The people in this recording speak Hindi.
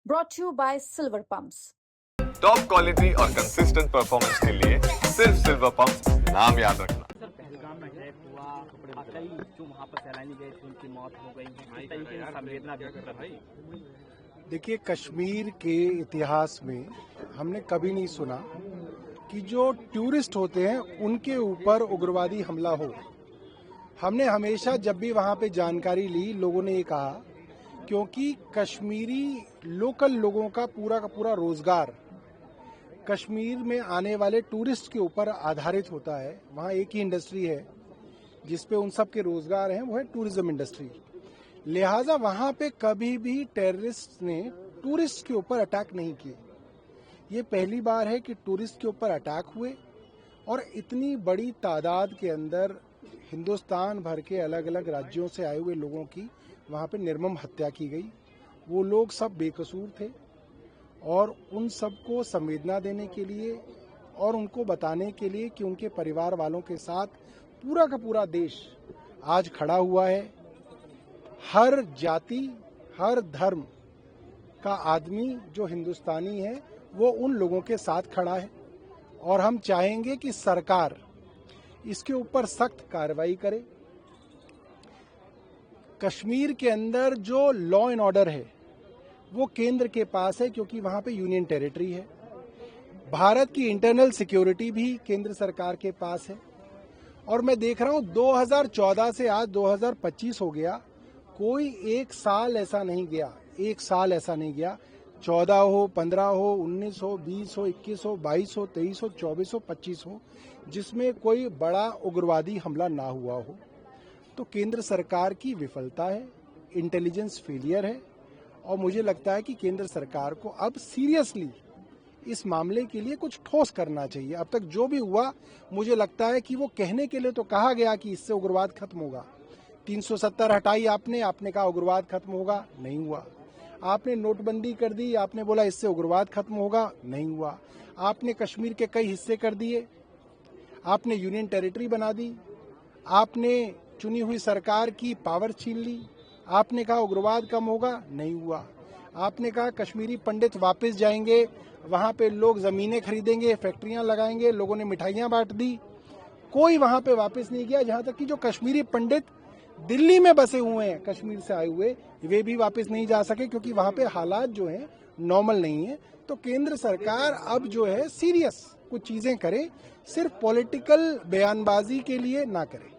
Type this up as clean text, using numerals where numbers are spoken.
brought to you by Silver Pumps. Top quality और कंसिस्टेंट परफॉर्मेंस के लिए सिर्फ सिल्वर पंप नाम याद रखना। सर पहलगाम में अटैक हुआ, कई जो वहाँ पर सैलानी गए थे उनकी मौत हो गई है, इस तरीके से संवेदना व्यक्त कर रही। देखिए, कश्मीर के इतिहास में हमने कभी नहीं सुना कि जो टूरिस्ट होते हैं उनके ऊपर उग्रवादी हमला हो। हमने हमेशा जब भी वहाँ पे जानकारी ली, लोगों ने ये कहा क्योंकि कश्मीरी लोकल लोगों का पूरा रोजगार कश्मीर में आने वाले टूरिस्ट के ऊपर आधारित होता है। वहाँ एक ही इंडस्ट्री है जिसपे उन सब के रोजगार हैं, वो है टूरिज्म इंडस्ट्री। लिहाजा वहाँ पे कभी भी टेररिस्ट ने टूरिस्ट के ऊपर अटैक नहीं किए। ये पहली बार है कि टूरिस्ट के ऊपर अटैक हुए और इतनी बड़ी तादाद के अंदर हिंदुस्तान भर के अलग अलग राज्यों से आए हुए लोगों की वहाँ पे निर्मम हत्या की गई। वो लोग सब बेकसूर थे और उन सबको संवेदना देने के लिए और उनको बताने के लिए कि उनके परिवार वालों के साथ पूरा का पूरा देश आज खड़ा हुआ है। हर जाति, हर धर्म का आदमी जो हिंदुस्तानी है वो उन लोगों के साथ खड़ा है और हम चाहेंगे कि सरकार इसके ऊपर सख्त कार्रवाई करे। कश्मीर के अंदर जो लॉ एंड ऑर्डर है वो केंद्र के पास है क्योंकि वहां पे यूनियन टेरिटरी है। भारत की इंटरनल सिक्योरिटी भी केंद्र सरकार के पास है और मैं देख रहा हूं 2014 से आज 2025 हो गया, कोई एक साल ऐसा नहीं गया 14 हो, 15 हो, 19 हो, 20 हो, 21 हो, 22 हो, 23 हो, 24 हो, 25 हो, जिसमें कोई बड़ा उग्रवादी हमला ना हुआ हो। तो केंद्र सरकार की विफलता है, इंटेलिजेंस फेलियर है और मुझे लगता है कि केंद्र सरकार को अब सीरियसली इस मामले के लिए कुछ ठोस करना चाहिए। अब तक जो भी हुआ, मुझे लगता है कि वो कहने के लिए तो कहा गया कि इससे उग्रवाद खत्म होगा। 370 हटाई आपने कहा उग्रवाद खत्म होगा, नहीं हुआ। आपने नोटबंदी कर दी, आपने बोला इससे उग्रवाद खत्म होगा, नहीं हुआ। आपने कश्मीर के कई हिस्से कर दिए, आपने यूनियन टेरिटरी बना दी, आपने चुनी हुई सरकार की पावर छीन ली, आपने कहा उग्रवाद कम होगा, नहीं हुआ। आपने कहा कश्मीरी पंडित वापस जाएंगे, वहां पे लोग जमीनें खरीदेंगे, फैक्ट्रियां लगाएंगे, लोगों ने मिठाइयां बांट दी, कोई वहां पे वापस नहीं गया। जहां तक कि जो कश्मीरी पंडित दिल्ली में बसे हुए हैं कश्मीर से आए हुए, वे भी वापस नहीं जा सके क्योंकि वहां पे हालात जो हैं नॉर्मल नहीं है। तो केंद्र सरकार अब जो है सीरियस कुछ चीजें करे, सिर्फ पॉलिटिकल बयानबाजी के लिए ना करे।